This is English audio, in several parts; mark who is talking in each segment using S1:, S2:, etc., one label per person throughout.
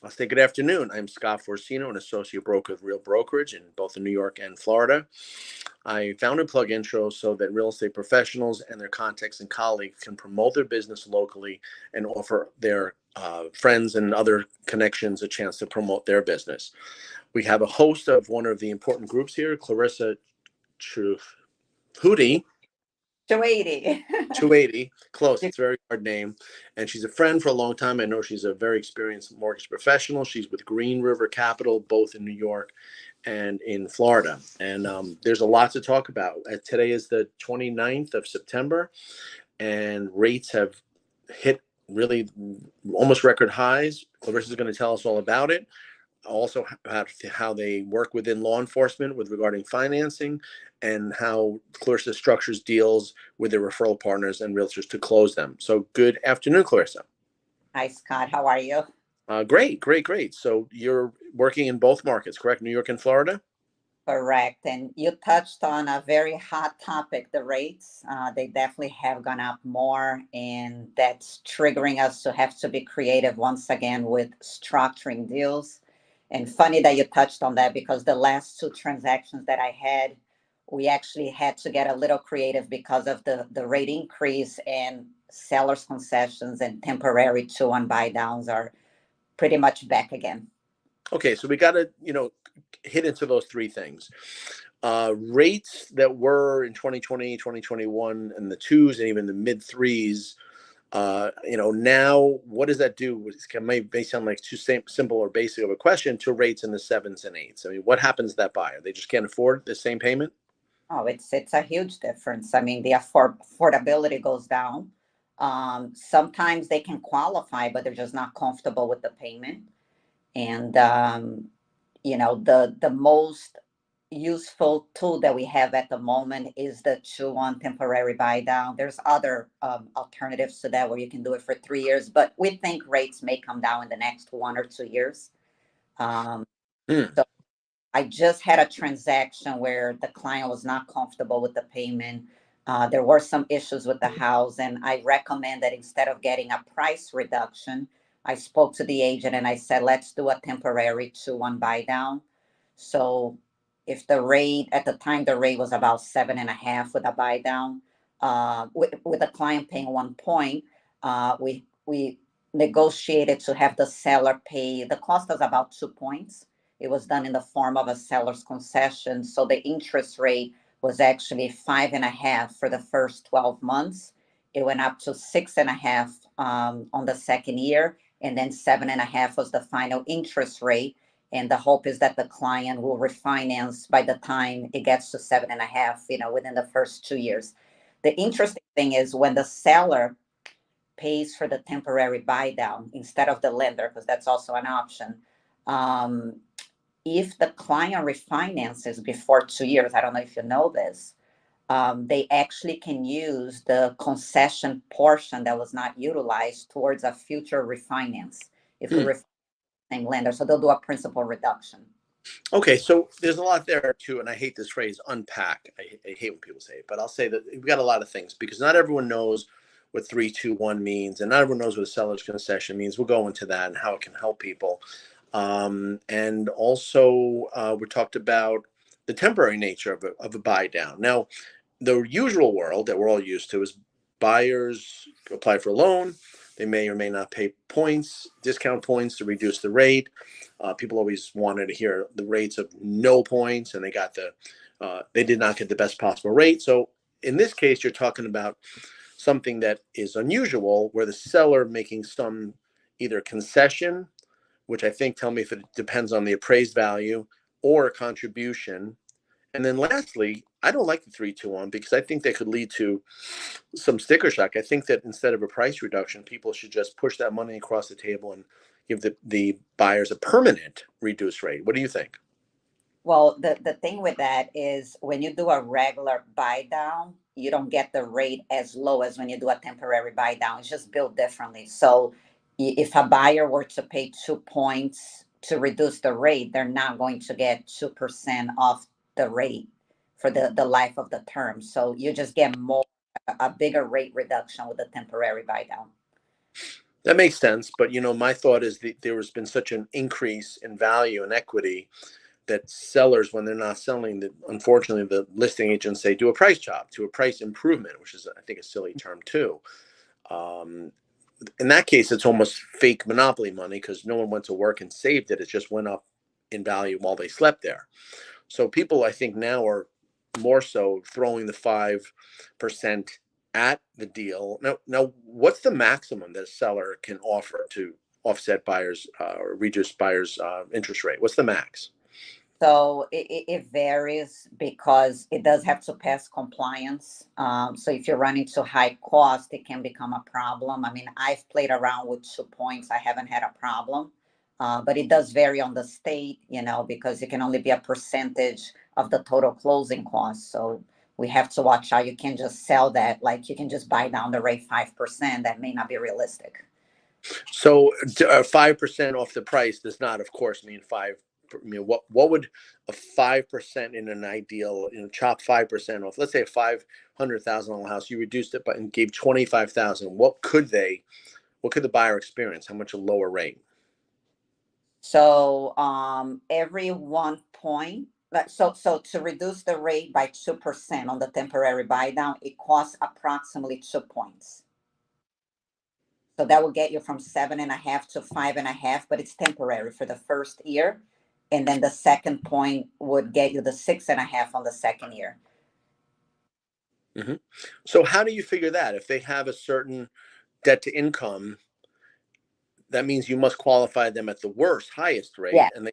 S1: I'll say good afternoon. I'm Scott Forsino, an associate broker with Real Brokerage in both New York and Florida. I founded PlugIntro so that real estate professionals and their contacts and colleagues can promote their business locally and offer their friends and other connections a chance to promote their business. We have a host of one of the important groups here, Clarissa Hootie.
S2: Chueire.
S1: Chueire, close. It's a very hard name. And she's a friend for a long time. I know she's a very experienced mortgage professional. She's with Green River Capital, both in New York and in Florida. And there's a lot to talk about. Today is the 29th of September, and rates have hit really almost record highs. Clarissa's going to tell us all about it. Also how they work within law enforcement with regarding financing, and how Clarissa structures deals with their referral partners and realtors to close them. So good afternoon, Clarissa.
S2: Hi, Scott. How are you?
S1: Great. So you're working in both markets, correct? New York and Florida?
S2: Correct. And you touched on a very hot topic, the rates. They definitely have gone up more, and that's triggering us to have to be creative once again with structuring deals. And funny that you touched on that, because the last two transactions that I had, we actually had to get a little creative because of the rate increase, and sellers concessions and temporary 2-1 buy downs are pretty much back again.
S1: Okay, so we got to, hit into those three things. Rates that were in 2020, 2021, and the twos and even the mid threes, now what does that do? It may sound like too simple or basic of a question, to rates in the sevens and eights. I mean, what happens to that buyer? They just can't afford the same payment?
S2: Oh, it's a huge difference. I mean, the affordability goes down. Sometimes they can qualify, but they're just not comfortable with the payment. And the most useful tool that we have at the moment is the 2-1 temporary buy down. There's other alternatives to that where you can do it for 3 years, but we think rates may come down in the next 1 or 2 years. So I just had a transaction where the client was not comfortable with the payment. There were some issues with the house, and I recommend that instead of getting a price reduction, I spoke to the agent and I said, let's do a temporary 2-1 buy down. So if the rate at the time, the rate was about 7.5 with a buy down, with the client paying 1 point, we negotiated to have the seller pay. The cost was about 2 points. It was done in the form of a seller's concession. So the interest rate was actually 5.5 for the first 12 months. It went up to 6.5 on the second year, and then 7.5 was the final interest rate. And the hope is that the client will refinance by the time it gets to 7.5, within the first 2 years. The interesting thing is when the seller pays for the temporary buy down instead of the lender, because that's also an option. If the client refinances before 2 years, I don't know if you know this, they actually can use the concession portion that was not utilized towards a future refinance if we refinance the same lender. So they'll do a principal reduction.
S1: Okay, so there's a lot there too, and I hate this phrase, unpack. I hate when people say it, but I'll say that we've got a lot of things, because not everyone knows what 3-2-1 means, and not everyone knows what a seller's concession means. We'll go into that and how it can help people. And also, we talked about the temporary nature of a buy down. Now, the usual world that we're all used to is buyers apply for a loan. They may or may not pay discount points to reduce the rate. People always wanted to hear the rates of no points, and they did not get the best possible rate. So in this case, you're talking about something that is unusual, where the seller making some either concession, which I think, tell me if it depends on the appraised value, or a contribution. And then lastly, I don't like the 3-2-1 because I think that could lead to some sticker shock. I think that instead of a price reduction, people should just push that money across the table and give the buyers a permanent reduced rate. What do you think?
S2: Well, the thing with that is when you do a regular buy down, you don't get the rate as low as when you do a temporary buy down. It's just built differently. So if a buyer were to pay 2 points to reduce the rate, they're not going to get 2% off the rate for the life of the term. So you just get a bigger rate reduction with the temporary buy down.
S1: That makes sense. But, my thought is that there has been such an increase in value and equity that sellers, when they're not selling, that unfortunately the listing agents say do a price chop, to a price improvement, which is, I think, a silly term too. Um, in that case, it's almost fake monopoly money because no one went to work and saved it. It just went up in value while they slept there. So people, I think, now are more so throwing the 5% at the deal. Now, what's the maximum that a seller can offer to offset buyers or reduce buyers' interest rate? What's the max?
S2: So it varies because it does have to pass compliance. So if you run into high cost, it can become a problem. I mean, I've played around with 2 points. I haven't had a problem. But it does vary on the state, because it can only be a percentage of the total closing cost. So we have to watch how you can just sell that. Like you can just buy down the rate 5%. That may not be realistic.
S1: So 5% off the price does not, of course, mean five. What would a 5% in an ideal, chop 5% off? Let's say a $500,000 house, you reduced it, but and gave 25,000. What could the buyer experience? How much a lower rate?
S2: So every 1 point, so to reduce the rate by 2% on the temporary buy down, it costs approximately 2 points. So that will get you from 7.5 to 5.5, but it's temporary for the first year. And then the second point would get you the 6.5 on the second year.
S1: Mm-hmm. So how do you figure that? If they have a certain debt to income, that means you must qualify them at the worst, highest rate.
S2: Yeah.
S1: And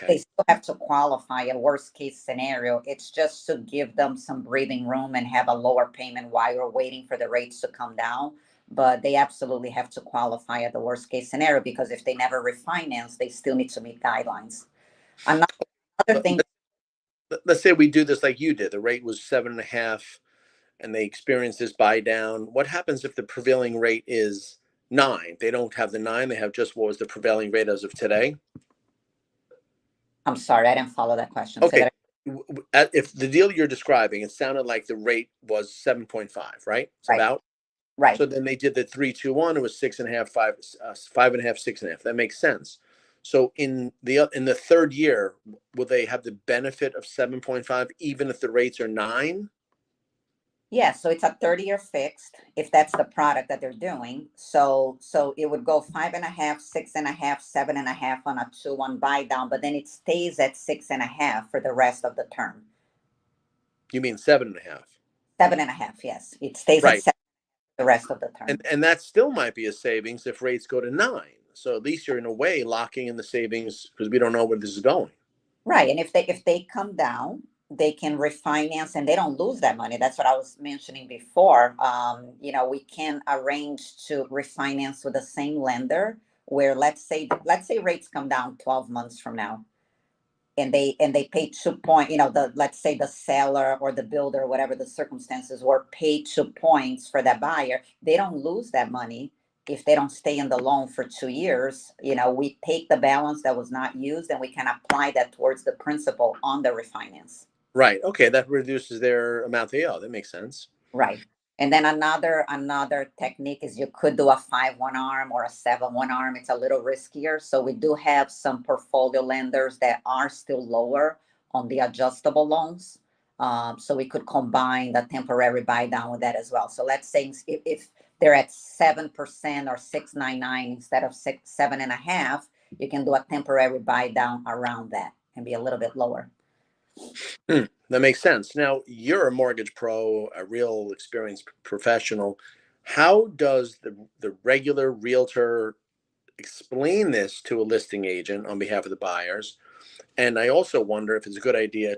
S2: They still have to qualify a worst case scenario. It's just to give them some breathing room and have a lower payment while you're waiting for the rates to come down. But they absolutely have to qualify at the worst case scenario because if they never refinance, they still need to meet guidelines. Another thing.
S1: Let's say we do this like you did. The rate was 7.5 and they experience this buy down. What happens if the prevailing rate is 9? They don't have the 9. They have just what was the prevailing rate as of today.
S2: I'm sorry, I didn't follow that question.
S1: Okay. If the deal you're describing, it sounded like the rate was 7.5, right? It's
S2: right.
S1: about.
S2: Right.
S1: So then they did the 3-2-1. It was 6.5, 5.5, 6.5. That makes sense. So in the third year, will they have the benefit of 7.5 even if the rates are 9?
S2: Yeah, so it's a 30-year fixed if that's the product that they're doing. So it would go 5.5, 6.5, 7.5 on a 2-1 buy down, but then it stays at 6.5 for the rest of the term.
S1: You mean 7.5?
S2: 7.5, yes. It stays
S1: right.
S2: at 7 the rest of the term.
S1: And that still might be a savings if rates go to 9. So at least you're in a way locking in the savings because we don't know where this is going.
S2: Right. And if they come down, they can refinance and they don't lose that money. That's what I was mentioning before. We can arrange to refinance with the same lender where let's say rates come down 12 months from now and they pay 2 point, let's say the seller or the builder, whatever the circumstances were, paid 2 points for that buyer. They don't lose that money if they don't stay in the loan for 2 years. We take the balance that was not used and we can apply that towards the principal on the refinance.
S1: Right. Okay. That reduces their amount they owe. That makes sense.
S2: Right. And then another technique is you could do a 5-1 arm or a 7-1 arm. It's a little riskier. So we do have some portfolio lenders that are still lower on the adjustable loans. So we could combine the temporary buy down with that as well. So let's say if they're at 7% or 6.99 instead of 7.5, you can do a temporary buy down around that and be a little bit lower.
S1: That makes sense. Now, you're a mortgage pro, a real experienced professional. How does the regular realtor explain this to a listing agent on behalf of the buyers? And I also wonder if it's a good idea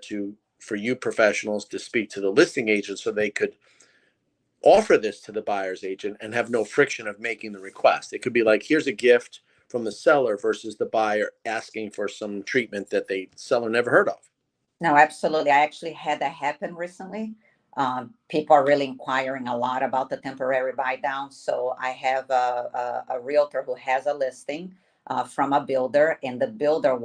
S1: for you professionals to speak to the listing agent so they could offer this to the buyer's agent and have no friction of making the request. It could be like, here's a gift from the seller versus the buyer asking for some treatment that the seller never heard of.
S2: No, absolutely. I actually had that happen recently. People are really inquiring a lot about the temporary buy down. So I have a realtor who has a listing from a builder, and the builder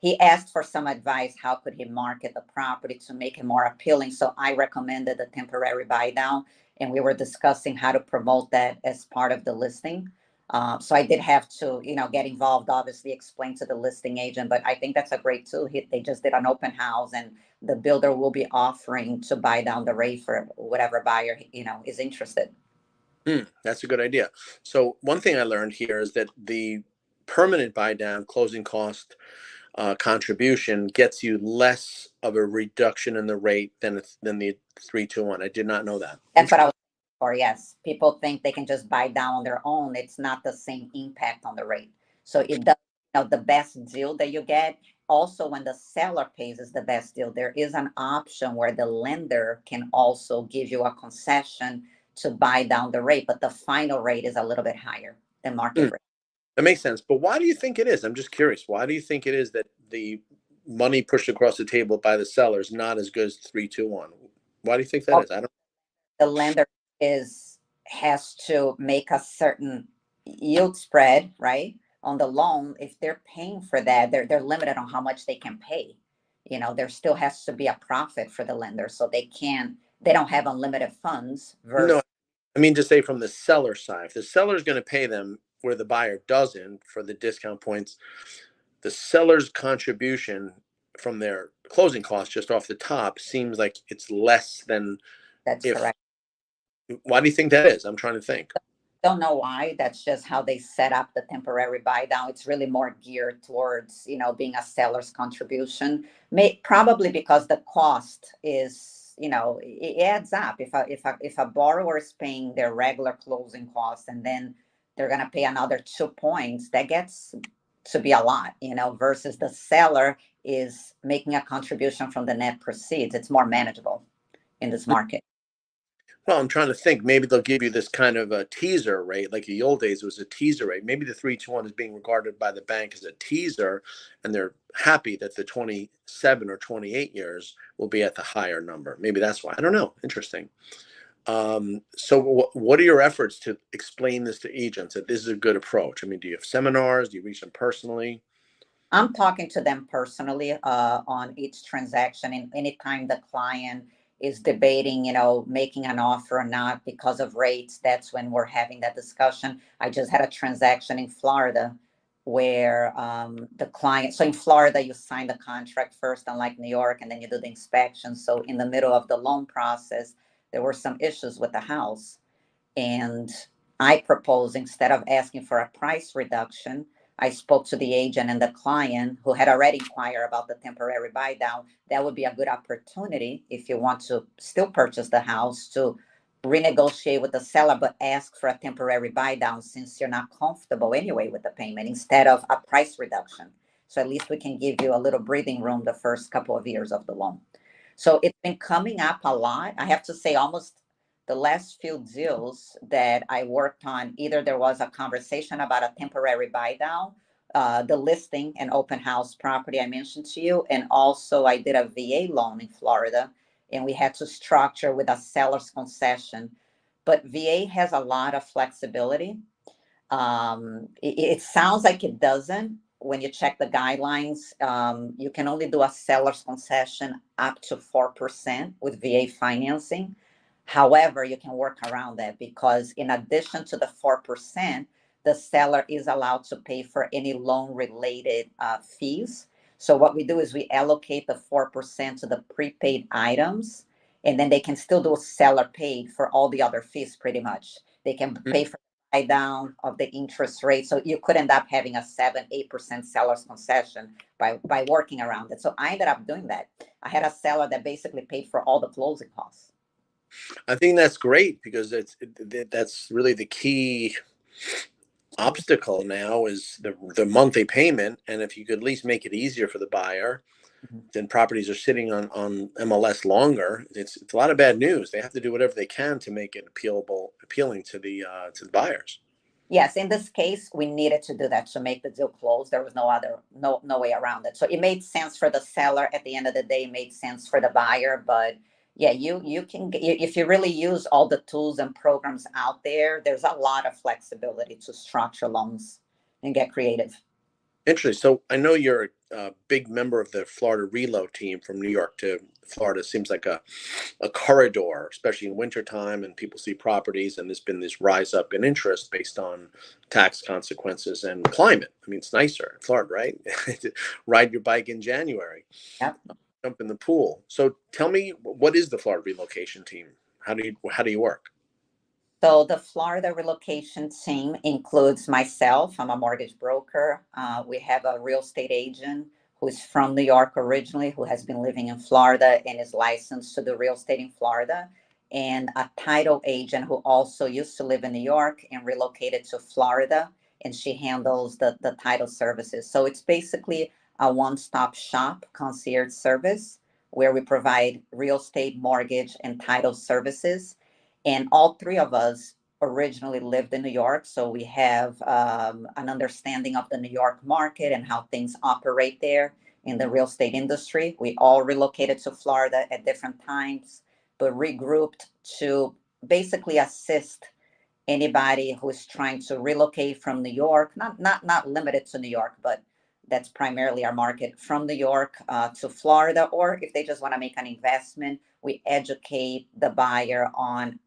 S2: he asked for some advice. How could he market the property to make it more appealing? So I recommended the temporary buy down, and we were discussing how to promote that as part of the listing. So I did have to, get involved, obviously explain to the listing agent, but I think that's a great tool. They just did an open house, and the builder will be offering to buy down the rate for whatever buyer, is interested.
S1: That's a good idea. So one thing I learned here is that the permanent buy down closing cost contribution gets you less of a reduction in the rate than the 3-2-1. I did not know that.
S2: That's what I was for. Yes, people think they can just buy down on their own. It's not the same impact on the rate. So it does, the best deal that you get. Also, when the seller pays is the best deal, there is an option where the lender can also give you a concession to buy down the rate, but the final rate is a little bit higher than market rate.
S1: That makes sense. But why do you think it is? I'm just curious. Why do you think it is that the money pushed across the table by the seller is not as good as 3-2-1? Why do you think that is? I don't.
S2: The lender has to make a certain yield spread, right, on the loan. If they're paying for that, they're limited on how much they can pay. There still has to be a profit for the lender, so they don't have unlimited funds versus.
S1: No, I mean to say from the seller side, if the seller is going to pay them where the buyer doesn't for the discount points, the seller's contribution from their closing costs just off the top seems like it's less than.
S2: That's
S1: if.
S2: correct.
S1: Why do you think that is? I'm trying to think.
S2: Don't know why. That's just how they set up the temporary buy down. It's really more geared towards, being a seller's contribution. Probably because the cost is, it adds up. If a borrower is paying their regular closing costs and then they're going to pay another 2 points, that gets to be a lot, versus the seller is making a contribution from the net proceeds. It's more manageable in this market.
S1: Well, I'm trying to think. Maybe they'll give you this kind of a teaser rate, like the old days it was a teaser rate. Maybe the 3-2-1 is being regarded by the bank as a teaser, and they're happy that the 27 or 28 years will be at the higher number. Maybe that's why. I don't know. Interesting. So what are your efforts to explain this to agents that this is a good approach? I mean, do you have seminars? Do you reach them personally?
S2: I'm talking to them personally on each transaction, and anytime the client is debating, making an offer or not because of rates, that's when we're having that discussion. I just had a transaction in Florida where the client, so in Florida, you sign the contract first, unlike New York, and then you do the inspection. So in the middle of the loan process, there were some issues with the house. And I proposed, instead of asking for a price reduction, I spoke to the agent and the client who had already inquired about the temporary buy down. That would be a good opportunity if you want to still purchase the house to renegotiate with the seller, but ask for a temporary buy down since you're not comfortable anyway with the payment instead of a price reduction. So at least we can give you a little breathing room the first couple of years of the loan. So it's been coming up a lot. I have to say almost the last few deals that I worked on, either there was a conversation about a temporary buy down, the listing and open house property I mentioned to you, and also I did a VA loan in Florida, and we had to structure with a seller's concession. But VA has a lot of flexibility. It sounds like it doesn't. When you check the guidelines, you can only do a seller's concession up to 4% with VA financing. However, you can work around that because in addition to the 4%, the seller is allowed to pay for any loan related fees. So what we do is we allocate the 4% to the prepaid items, and then they can still do seller paid for all the other fees pretty much. They can pay for the buy down of the interest rate. So you could end up having a 7-8% seller's concession by working around it. So I ended up doing that. I had a seller that basically paid for all the closing costs.
S1: I think that's great because that's really the key obstacle now is the monthly payment. And if you could at least make it easier for the buyer, then properties are sitting on MLS longer. It's a lot of bad news. They have to do whatever they can to make it appealing to the buyers.
S2: Yes, in this case, we needed to do that to make the deal close. There was no way around it. So it made sense for the seller. At the end of the day, it made sense for the buyer. But yeah, you can, if you really use all the tools and programs out there, there's a lot of flexibility to structure loans and get creative.
S1: Interesting. So I know you're a big member of the Florida reload team from New York to Florida. It seems like a corridor, especially in wintertime, and people see properties, and there's been this rise up in interest based on tax consequences and climate. I mean, it's nicer in Florida, right? Ride your bike in January,
S2: Yep.
S1: jump in the pool. So tell me, what is the Florida relocation team? How do you work?
S2: So the Florida relocation team includes myself. I'm a mortgage broker. We have a real estate agent who's from New York originally, who has been living in Florida and is licensed to do real estate in Florida, and a title agent who also used to live in New York and relocated to Florida, and she handles the title services. So it's basically a one-stop shop concierge service where we provide real estate, mortgage, and title services, and all three of us originally lived in New York, so we have an understanding of the New York market and how things operate there in the real estate industry. We all relocated to Florida at different times, but regrouped to basically assist anybody who is trying to relocate from New York, not limited to New York, but that's primarily our market, from New York to Florida, or if they just want to make an investment, we educate the buyer on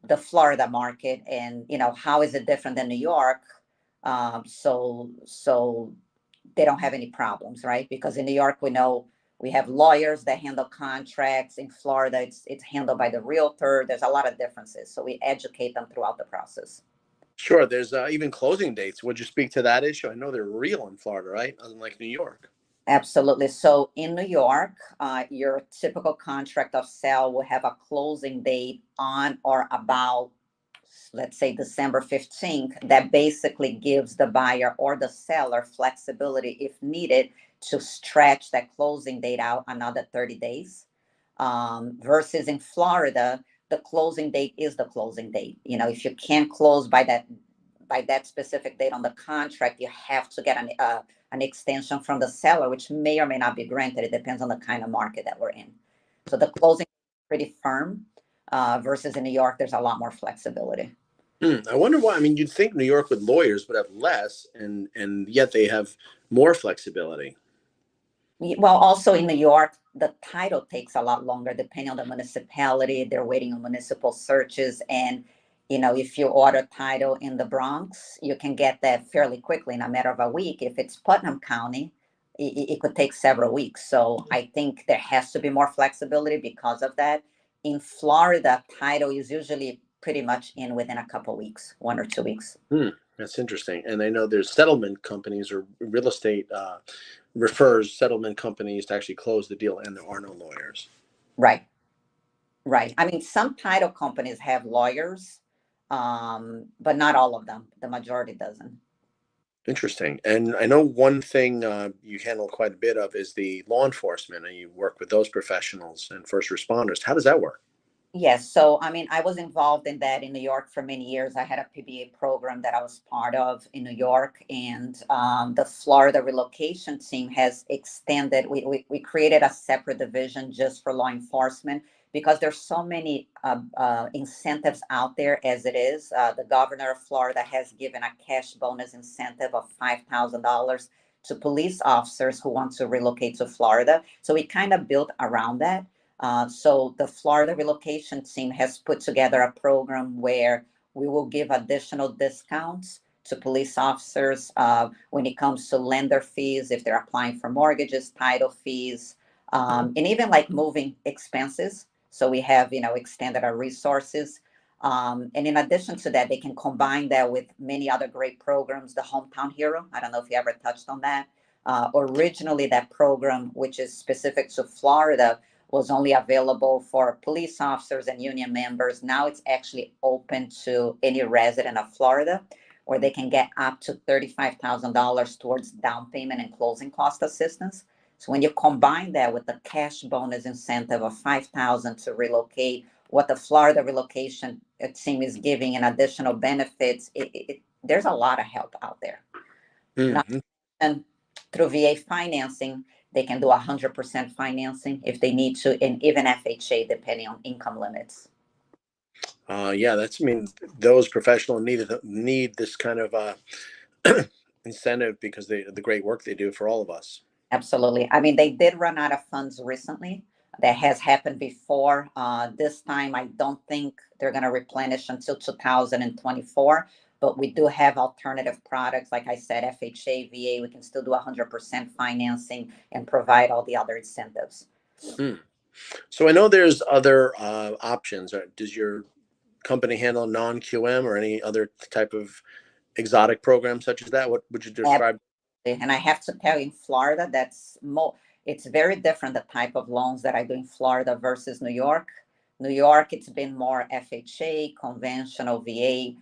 S2: the Florida market and how is it different than New York, so they don't have any problems, right? Because in New York we know we have lawyers that handle contracts. In Florida it's handled by the realtor. There's a lot of differences, so we educate them throughout the process.
S1: Sure. There's even closing dates. Would you speak to that issue? I know they're real in Florida, right? Unlike New York.
S2: Absolutely. So in New York, your typical contract of sale will have a closing date on or about, let's say, December 15th. That basically gives the buyer or the seller flexibility, if needed, to stretch that closing date out another 30 days. Versus in Florida, the closing date is the closing date. If you can't close by that specific date on the contract, you have to get an extension from the seller, which may or may not be granted. It depends on the kind of market that we're in. So the closing is pretty firm, versus in New York, there's a lot more flexibility.
S1: I wonder why. I mean, you'd think New York with lawyers would have less, and yet they have more flexibility.
S2: Well, also in New York, the title takes a lot longer depending on the municipality. They're waiting on municipal searches. And, if you order title in the Bronx, you can get that fairly quickly in a matter of a week. If it's Putnam County, it could take several weeks. So I think there has to be more flexibility because of that. In Florida, title is usually pretty much in within a couple weeks, 1 or 2 weeks.
S1: That's interesting. And I know there's settlement companies or real estate refers settlement companies to actually close the deal, and there are no lawyers.
S2: Right. Right. I mean, some title companies have lawyers, but not all of them. The majority doesn't.
S1: Interesting. And I know one thing you handle quite a bit of is the law enforcement, and you work with those professionals and first responders. How does that work?
S2: Yes. So, I mean, I was involved in that in New York for many years. I had a PBA program that I was part of in New York, and the Florida relocation team has extended. We created a separate division just for law enforcement because there's so many incentives out there as it is. The governor of Florida has given a cash bonus incentive of $5,000 to police officers who want to relocate to Florida. So we kind of built around that. So the Florida relocation team has put together a program where we will give additional discounts to police officers when it comes to lender fees, if they're applying for mortgages, title fees, and even like moving expenses. So we have, extended our resources. And in addition to that, they can combine that with many other great programs. The Hometown Hero, I don't know if you ever touched on that. Originally, that program, which is specific to Florida, was only available for police officers and union members. Now it's actually open to any resident of Florida, where they can get up to $35,000 towards down payment and closing cost assistance. So when you combine that with the cash bonus incentive of $5,000 to relocate, what the Florida relocation team is giving in additional benefits, there's a lot of help out there.
S1: Mm-hmm.
S2: And through VA financing, they can do 100% financing if they need to, and even FHA depending on income limits.
S1: Yeah, I mean, those professionals need this kind of incentive because the great work they do for all of us.
S2: Absolutely. I mean, they did run out of funds recently. That has happened before. This time, I don't think they're going to replenish until 2024. But we do have alternative products. Like I said, FHA, VA, we can still do 100% financing and provide all the other incentives.
S1: Hmm. So I know there's other options. Does your company handle non-QM or any other type of exotic program such as that? What would you describe?
S2: And I have to tell you, in Florida, it's very different, the type of loans that I do in Florida versus New York. New York, it's been more FHA, conventional VA.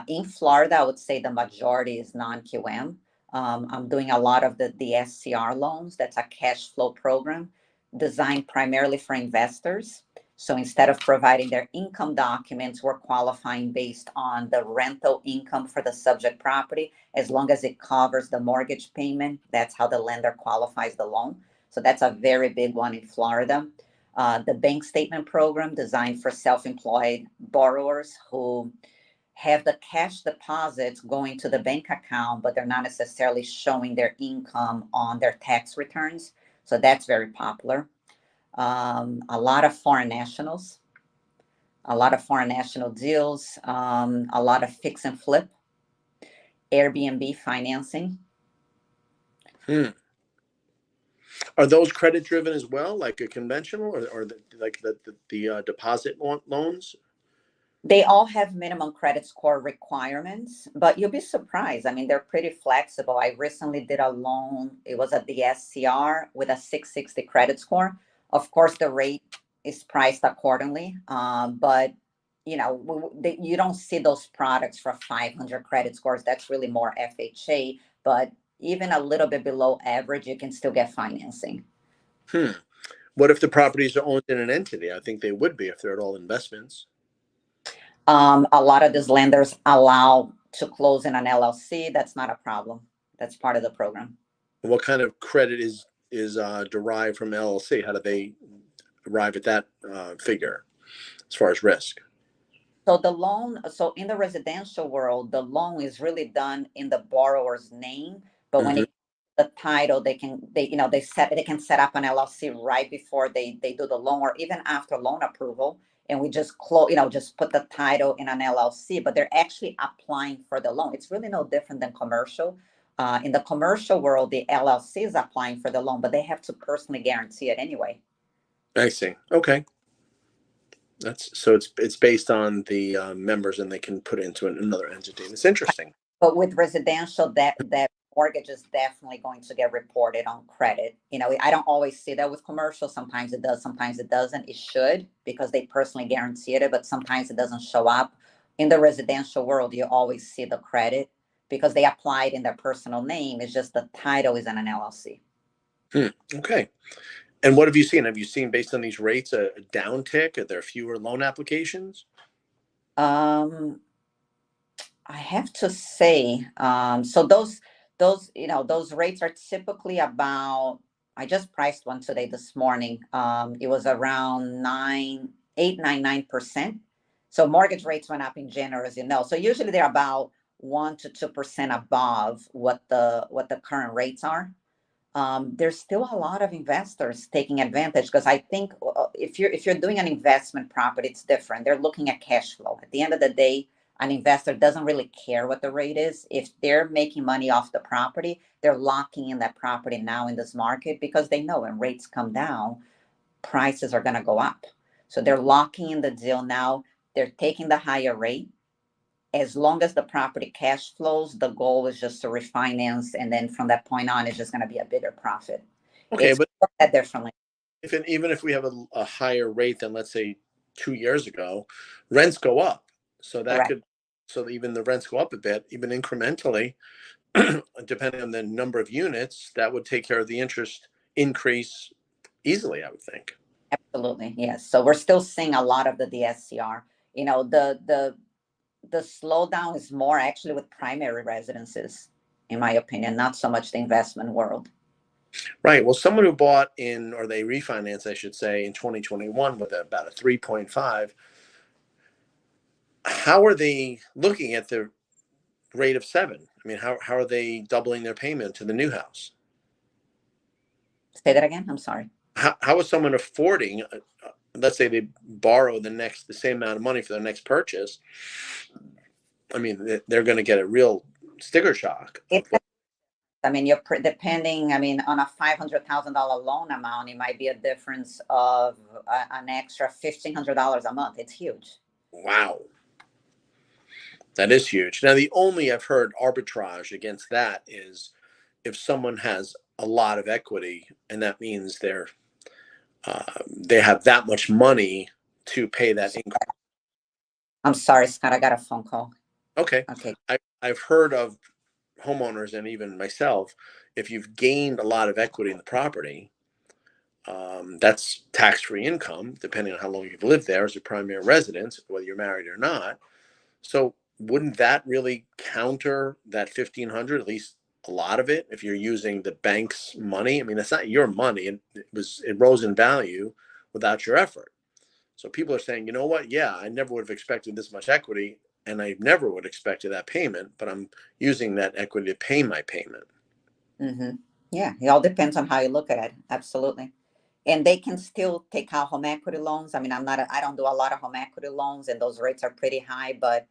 S2: In Florida, I would say the majority is non-QM. I'm doing a lot of the SCR loans. That's a cash flow program designed primarily for investors. So instead of providing their income documents, we're qualifying based on the rental income for the subject property. As long as it covers the mortgage payment, that's how the lender qualifies the loan. So that's a very big one in Florida. The bank statement program designed for self-employed borrowers who have the cash deposits going to the bank account, but they're not necessarily showing their income on their tax returns. So that's very popular. A lot of foreign nationals, a lot of foreign national deals, a lot of fix and flip, Airbnb financing.
S1: Hmm. Are those credit driven as well, like a conventional, or like the deposit loans?
S2: They all have minimum credit score requirements, but you'll be surprised. I mean, they're pretty flexible. I recently did a loan. It was at the SCR with a 660 credit score. Of course, the rate is priced accordingly, but you don't see those products for 500 credit scores. That's really more FHA, but even a little bit below average, you can still get financing.
S1: Hmm. What if the properties are owned in an entity? I think they would be if they're at all investments.
S2: A lot of these lenders allow to close in an LLC. That's not a problem. That's part of the program.
S1: What kind of credit is derived from LLC? How do they arrive at that figure as far as risk?
S2: So in the residential world, the loan is really done in the borrower's name. But when
S1: Hmm.
S2: it the title, they can set up an LLC right before they do the loan or even after loan approval. And we just just put the title in an LLC, but they're actually applying for the loan. It's really no different than commercial. In the commercial world, the LLC is applying for the loan, but they have to personally guarantee it anyway.
S1: I see. Okay. That's so it's based on the members, and they can put it into another entity. It's interesting.
S2: But with residential, that mortgage is definitely going to get reported on credit. I don't always see that with commercial. Sometimes it does, sometimes it doesn't. It should because they personally guarantee it, but sometimes it doesn't show up. In the residential world, you always see the credit because they applied in their personal name. It's just the title is in an LLC.
S1: Hmm. Okay. And what have you seen? Have you seen, based on these rates, a downtick? Are there fewer loan applications?
S2: Um, I have to say, so those rates are typically about. I just priced one today this morning. It was around 9.899%. So mortgage rates went up in January, as you know. So usually they're about 1 to 2% above what the current rates are. There's still a lot of investors taking advantage because I think if you're doing an investment property, it's different. They're looking at cash flow. At the end of the day, an investor doesn't really care what the rate is. If they're making money off the property, they're locking in that property now in this market because they know when rates come down, prices are going to go up. So they're locking in the deal now. They're taking the higher rate. As long as the property cash flows, the goal is just to refinance, and then from that point on, it's just going to be a bigger profit.
S1: Okay,
S2: It's
S1: but
S2: looked at differently.
S1: even if we have a higher rate than, let's say, 2 years ago, rents go up. So that
S2: Correct.
S1: could, so even the rents go up a bit, even incrementally, depending on the number of units, that would take care of the interest increase easily, I would think.
S2: Absolutely. Yes. So we're still seeing a lot of the DSCR. The slowdown is more actually with primary residences, in my opinion, not so much the investment world.
S1: Right. Well, someone who bought in, or they refinanced, I should say, in 2021 with about a 3.5, how are they looking at the rate of 7? I mean, how are they doubling their payment to the new house?
S2: Say that again. I'm sorry.
S1: How is someone affording, let's say they borrow the same amount of money for their next purchase? I mean, they're going to get a real sticker shock.
S2: I mean, you're depending, I mean, on a $500,000 loan amount, it might be a difference of an extra $1,500 a month. It's huge.
S1: Wow. That is huge. Now, I've heard arbitrage against that is if someone has a lot of equity, and that means they have that much money to pay that income.
S2: I'm sorry, Scott, I got a phone call.
S1: Okay. I've heard of homeowners, and even myself, if you've gained a lot of equity in the property, that's tax-free income, depending on how long you've lived there as a primary residence, whether you're married or not. So wouldn't that really counter that 1,500, at least a lot of it, if you're using the bank's money? I mean, that's not your money. It rose in value without your effort. So people are saying, you know what? Yeah, I never would have expected this much equity, and I never would have expected that payment, but I'm using that equity to pay my payment.
S2: Mm-hmm. Yeah, it all depends on how you look at it. Absolutely. And they can still take out home equity loans. I mean, I don't do a lot of home equity loans, and those rates are pretty high, but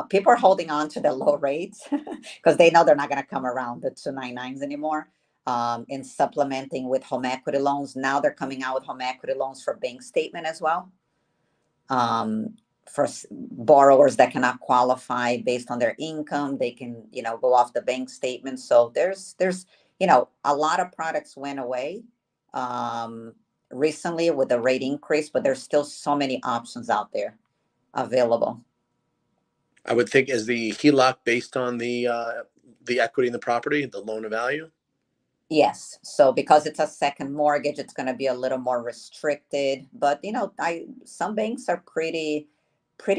S2: people are holding on to the low rates because they know they're not going to come around the 299s anymore. And supplementing with home equity loans. Now they're coming out with home equity loans for bank statement as well. For borrowers that cannot qualify based on their income, they can, go off the bank statement. So there's, a lot of products went away recently with the rate increase, but there's still so many options out there available.
S1: I would think, is the HELOC based on the equity in the property, the loan to value?
S2: Yes. So because it's a second mortgage, it's going to be a little more restricted. But some banks are pretty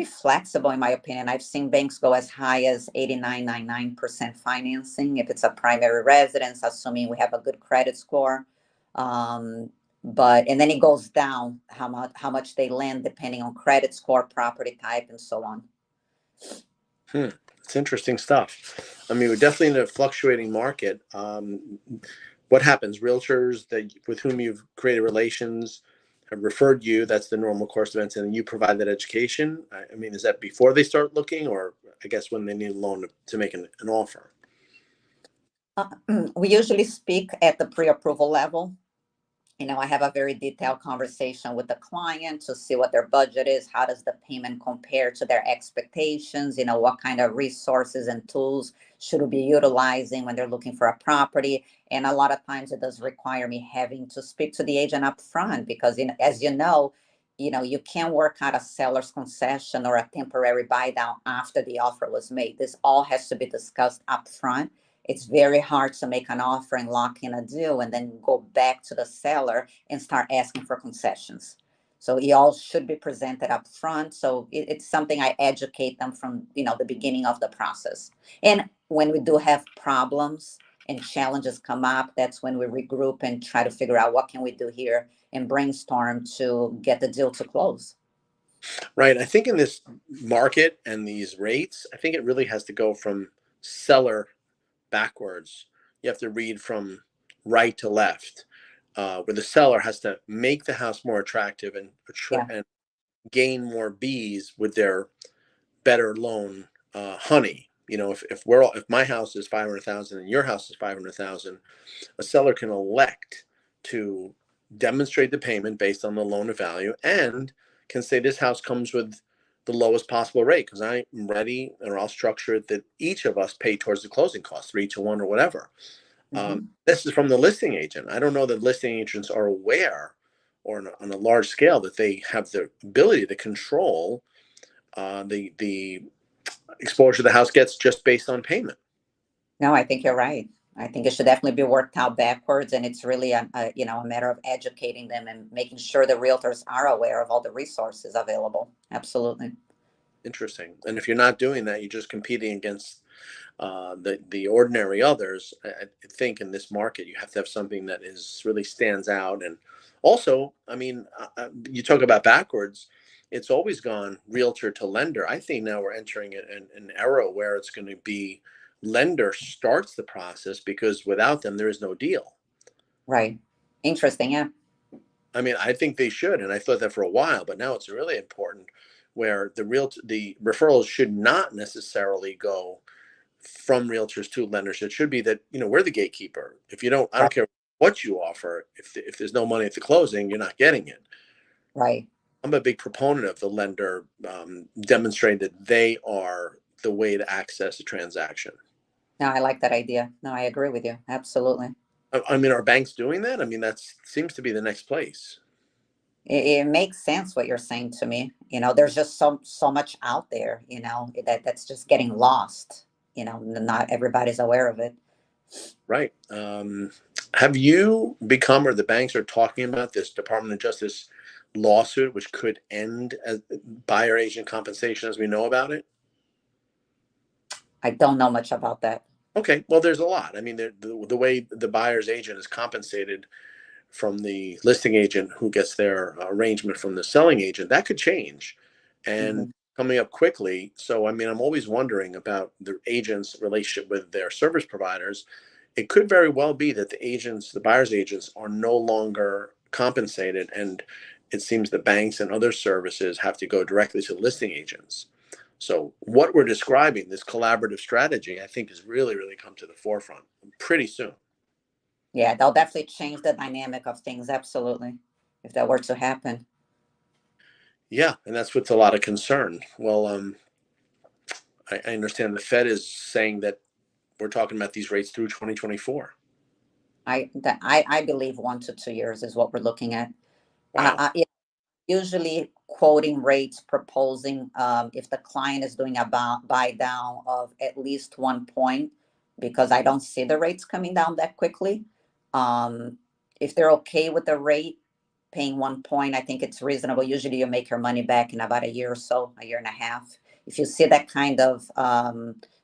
S2: flexible, in my opinion. I've seen banks go as high as 89.99% financing if it's a primary residence, assuming we have a good credit score. And then it goes down how much they lend depending on credit score, property type, and so on.
S1: It's interesting stuff. I mean, we're definitely in a fluctuating market. What happens? Realtors with whom you've created relations have referred you. That's the normal course of events, and you provide that education. I mean, is that before they start looking, or I guess when they need a loan to make an offer?
S2: We usually speak at the pre-approval level. I have a very detailed conversation with the client to see what their budget is. How does the payment compare to their expectations? What kind of resources and tools should we be utilizing when they're looking for a property? And a lot of times it does require me having to speak to the agent up front because, as you can't work out a seller's concession or a temporary buy down after the offer was made. This all has to be discussed up front. It's very hard to make an offer and lock in a deal and then go back to the seller and start asking for concessions. So it all should be presented up front. So it's something I educate them from, the beginning of the process. And when we do have problems and challenges come up, that's when we regroup and try to figure out what can we do here and brainstorm to get the deal to close.
S1: Right. I think in this market and these rates, I think it really has to go from seller backwards. You have to read from right to left, where the seller has to make the house more attractive and gain more bees with their better loan honey. If my house is 500,000 and your house is 500,000, a seller can elect to demonstrate the payment based on the loan to value and can say this house comes with the lowest possible rate because I'm ready, or I'll structure it that each of us pay towards the closing cost, 3-1 or whatever. This is from the listing agent. I don't know that listing agents are aware, or on a large scale, that they have the ability to control the exposure the house gets just based on payment.
S2: No, I think you're right. I think it should definitely be worked out backwards, and it's really a matter of educating them and making sure the realtors are aware of all the resources available. Absolutely.
S1: Interesting. And if you're not doing that, you're just competing against the ordinary others. I think in this market, you have to have something that really stands out. And also, I mean, you talk about backwards. It's always gone realtor to lender. I think now we're entering an era where it's going to be lender starts the process because without them, there is no deal.
S2: Right. Interesting. Yeah.
S1: I mean, I think they should, and I thought that for a while, but now it's really important where the referrals should not necessarily go from realtors to lenders. It should be that, we're the gatekeeper. If you don't, I
S2: Right.
S1: don't care what you offer. If there's no money at the closing, you're not getting it.
S2: Right.
S1: I'm a big proponent of the lender demonstrating that they are the way to access a transaction.
S2: No, I like that idea. No, I agree with you. Absolutely.
S1: I mean, are banks doing that? I mean, that seems to be the next place.
S2: It makes sense what you're saying to me. There's just so much out there, that's just getting lost. Not everybody's aware of it.
S1: Right. Have you become, or the banks are talking about this Department of Justice lawsuit, which could end as buyer agent compensation as we know about it?
S2: I don't know much about that.
S1: Okay. Well, there's a lot. I mean, the way the buyer's agent is compensated from the listing agent who gets their arrangement from the selling agent, that could change and
S2: Mhm.
S1: coming up quickly. So, I mean, I'm always wondering about the agent's relationship with their service providers. It could very well be that the buyer's agents are no longer compensated. And it seems the banks and other services have to go directly to listing agents. So what we're describing, this collaborative strategy, I think has really, really come to the forefront pretty soon.
S2: Yeah, they'll definitely change the dynamic of things. Absolutely. If that were to happen.
S1: Yeah, and that's what's a lot of concern. Well, I understand the Fed is saying that we're talking about these rates through 2024.
S2: I believe 1 to 2 years is what we're looking at.
S1: Wow.
S2: Yeah, usually quoting rates, proposing if the client is doing a buy down of at least 1 point, because I don't see the rates coming down that quickly. Um, if they're okay with the rate, paying 1 point, I think it's reasonable. Usually you make your money back in about a year or so, a year and a half. If you see that kind of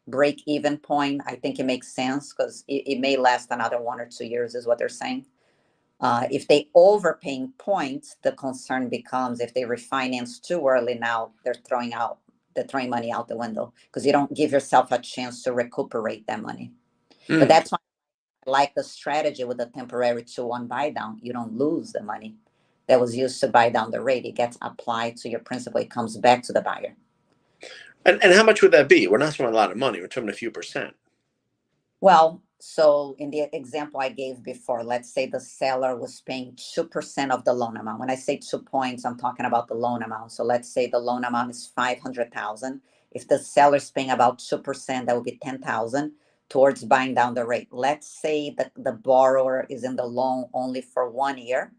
S2: break even point, I think it makes sense because it may last another 1 or 2 years, is what they're saying. If they overpaying points, the concern becomes if they refinance too early, now they're throwing money out the window because you don't give yourself a chance to recuperate that money. But
S1: Mm,
S2: that's why I like the strategy with the temporary 2-1 buy down. You don't lose the money that was used to buy down the rate. It gets applied to your principal. It comes back to the buyer.
S1: and how much would that be? We're not talking a lot of money. We're talking a few percent.
S2: Well, so in the example I gave before, let's say the seller was paying 2% of the loan amount. When I say 2 points, I'm talking about the loan amount. So let's say the loan amount is 500,000. If the seller's paying about 2%, that would be 10,000 towards buying down the rate. Let's say that the borrower is in the loan only for 1 year.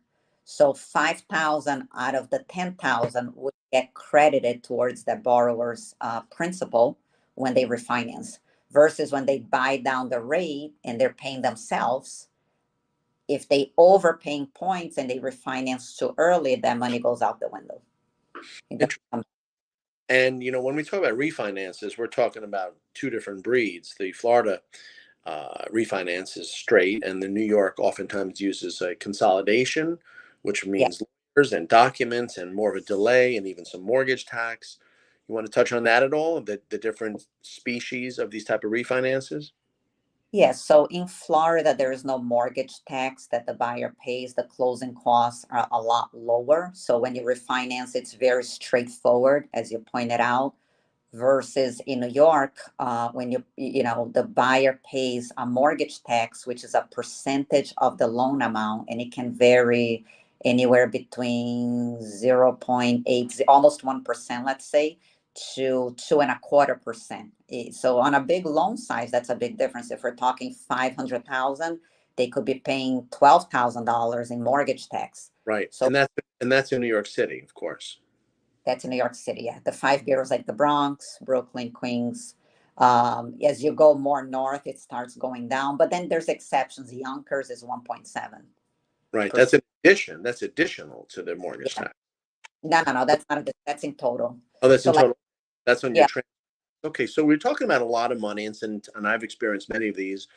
S2: So 5,000 out of the 10,000 would get credited towards the borrower's principal when they refinance, versus when they buy down the rate and they're paying themselves. If they overpaying points and they refinance too early, that money goes out the window.
S1: And when we talk about refinances, we're talking about two different breeds. The Florida refinance is straight, and the New York oftentimes uses a consolidation, which
S2: Yeah.
S1: means lawyers and documents and more of a delay and even some mortgage tax. You want to touch on that at all? The different species of these type of refinances?
S2: Yes. So in Florida, there is no mortgage tax that the buyer pays. The closing costs are a lot lower. So when you refinance, it's very straightforward, as you pointed out. Versus in New York, when the buyer pays a mortgage tax, which is a percentage of the loan amount, and it can vary anywhere between 0.8, almost 1%, let's say, to 2.25%. So on a big loan size, that's a big difference. If we're talking 500,000, they could be paying $12,000 in mortgage tax.
S1: Right,
S2: So
S1: and that's in New York City, of course.
S2: that's in New York City. Yeah, the five boroughs like the Bronx, Brooklyn, Queens. As you go more north, it starts going down. But then there's exceptions. Yonkers is 1.7%.
S1: Right, that's an addition. That's additional to the mortgage
S2: Yeah.
S1: tax.
S2: No. That's not. That's in total.
S1: Oh, that's
S2: So
S1: in
S2: like,
S1: total. That's on your
S2: yeah,
S1: train. Okay, so we're talking about a lot of money, and I've experienced many of these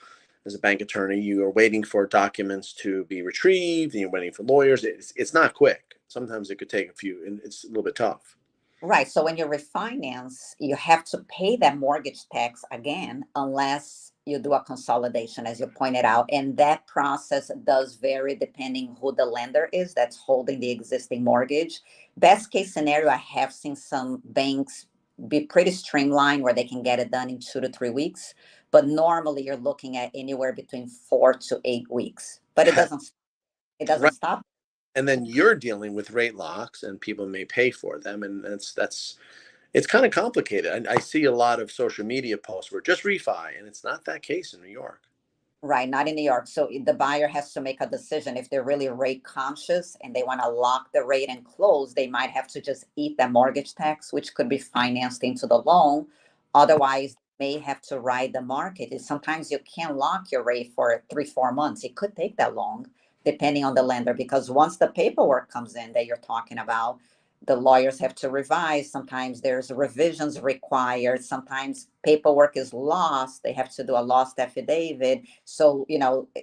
S1: as a bank attorney. You are waiting for documents to be retrieved, and you're waiting for lawyers. It's not quick. Sometimes it could take a few, and it's a little bit tough.
S2: right. So when you refinance, you have to pay that mortgage tax again, unless you do a consolidation, as you pointed out. And that process does vary depending who the lender is that's holding the existing mortgage. Best case scenario, I have seen some banks be pretty streamlined where they can get it done in 2 to 3 weeks. But normally you're looking at anywhere between 4 to 8 weeks. But it doesn't
S1: Right.
S2: stop.
S1: And then you're dealing with rate locks, and people may pay for them, and that's it's kind of complicated. I see a lot of social media posts where just refi, and it's not that case in New York.
S2: Right, not in New York. So the buyer has to make a decision. If they're really rate conscious and they want to lock the rate and close, they might have to just eat that mortgage tax, which could be financed into the loan. Otherwise, they may have to ride the market. And sometimes you can't lock your rate for 3, 4 months. It could take that long, depending on the lender, because once the paperwork comes in that you're talking about, the lawyers have to revise. Sometimes there's revisions required. Sometimes paperwork is lost. They have to do a lost affidavit. So,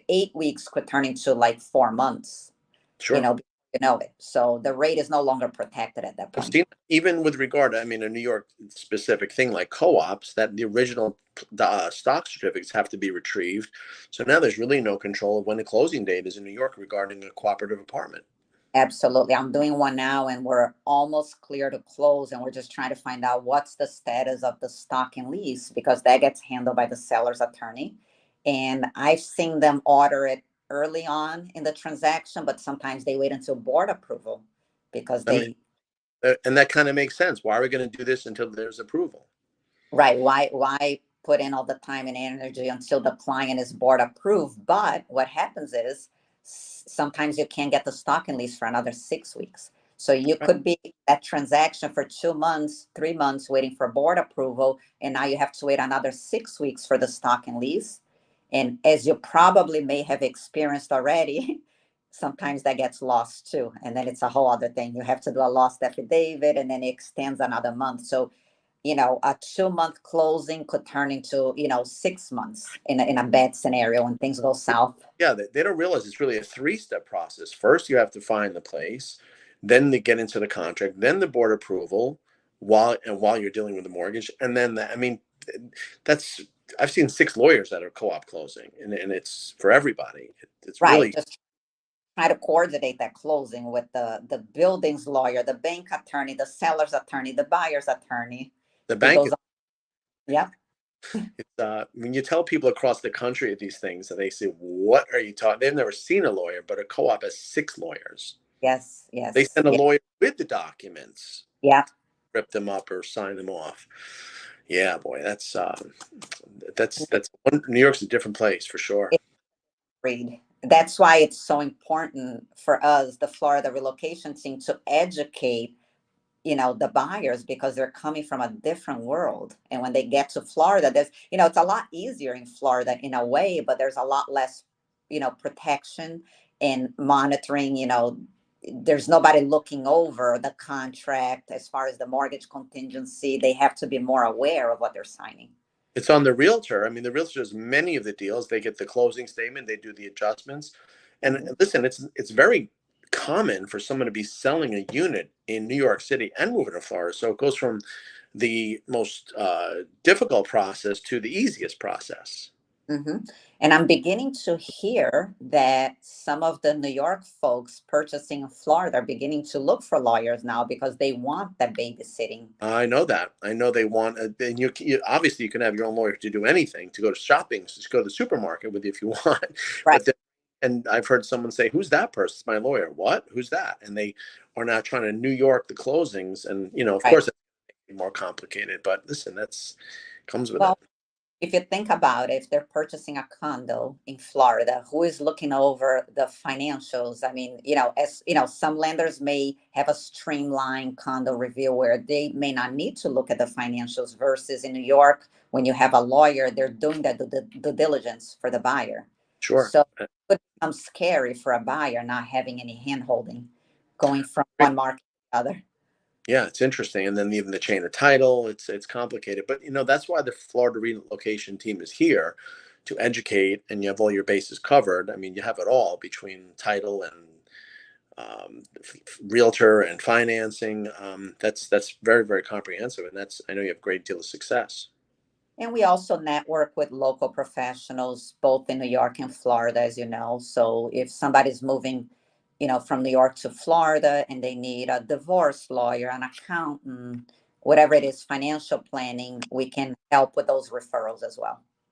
S2: 8 weeks could turn into like 4 months,
S1: Sure.
S2: before you know it. So the rate is no longer protected at that
S1: I've
S2: point.
S1: seen, even with regard to, I mean, a New York specific thing like co-ops, that the original stock certificates have to be retrieved. So now there's really no control of when the closing date is in New York regarding a cooperative apartment.
S2: Absolutely. I'm doing one now and we're almost clear to close. And we're just trying to find out what's the status of the stock and lease because that gets handled by the seller's attorney. And I've seen them order it early on in the transaction, but sometimes they wait until board approval because
S1: I mean,
S2: they,
S1: and that kind of makes sense. Why are we going to do this until there's approval?
S2: right, why put in all the time and energy until the client is board approved? But what happens is sometimes you can't get the stock and lease for another 6 weeks. So you
S1: Right.
S2: could be that transaction for 2 months, 3 months waiting for board approval, and now you have to wait another 6 weeks for the stock and lease. And as you probably may have experienced already, sometimes that gets lost too. And then it's a whole other thing. You have to do a lost affidavit and then it extends another month. So a 2 month closing could turn into, 6 months in a bad scenario when things go south.
S1: Yeah, they don't realize it's really a three-step process. First, you have to find the place, then they get into the contract, then the board approval, while you're dealing with the mortgage, and then I mean, that's I've seen 6 lawyers that are co-op closing, and it's for everybody. It's
S2: Right.
S1: really
S2: Just try to coordinate that closing with the building's lawyer, the bank attorney, the seller's attorney, the buyer's attorney.
S1: the
S2: It
S1: bank
S2: goes
S1: is.
S2: on. Yep.
S1: It's, when you tell people across the country these things, and they say, "What are you talking?" They've never seen a lawyer, but a co-op has 6 lawyers.
S2: Yes.
S1: They
S2: Yes.
S1: send a
S2: Yeah.
S1: lawyer with the documents,
S2: Yeah.
S1: rip them up or sign them off. Yeah, boy, that's New York's a different place for sure.
S2: Agreed. That's why it's so important for us, the Florida relocation team, to educate the buyers because they're coming from a different world. And when they get to Florida, it's a lot easier in Florida in a way, but there's a lot less, protection and monitoring. There's nobody looking over the contract as far as the mortgage contingency. They have to be more aware of what they're signing.
S1: It's on the realtor. I mean, the realtor does many of the deals. They get the closing statement, they do the adjustments. And
S2: Mhm.
S1: listen, it's very common for someone to be selling a unit in New York City and moving to Florida. So it goes from the most difficult process to the easiest process.
S2: hmm And I'm beginning to hear that some of the New York folks purchasing in Florida are beginning to look for lawyers now because they want that babysitting.
S1: I know that. I know they want. And you obviously you can have your own lawyer to do anything, to go to shopping, to go to the supermarket with you if you want.
S2: Right.
S1: But and I've heard someone say, "Who's that person?" "It's my lawyer." "What? Who's that?" And they are now trying to New York the closings, and of
S2: Right.
S1: course, it's more complicated. But listen, that's comes with it.
S2: Well, if you think about it, if they're purchasing a condo in Florida, who is looking over the financials? I mean, as some lenders may have a streamlined condo review where they may not need to look at the financials versus in New York, when you have a lawyer, they're doing that due diligence for the buyer.
S1: Sure.
S2: So it could become scary for a buyer not having any hand holding going from one market to the other.
S1: Yeah, it's interesting. And then even the chain of title, it's complicated. But that's why the Florida relocation team is here to educate, and you have all your bases covered. I mean, you have it all between title and realtor and financing. That's very, very comprehensive, and I know you have a great deal of success.
S2: And we also network with local professionals, both in New York and Florida, as you know. So if somebody's moving, from New York to Florida and they need a divorce lawyer, an accountant, whatever it is, financial planning, we can help with those referrals as well.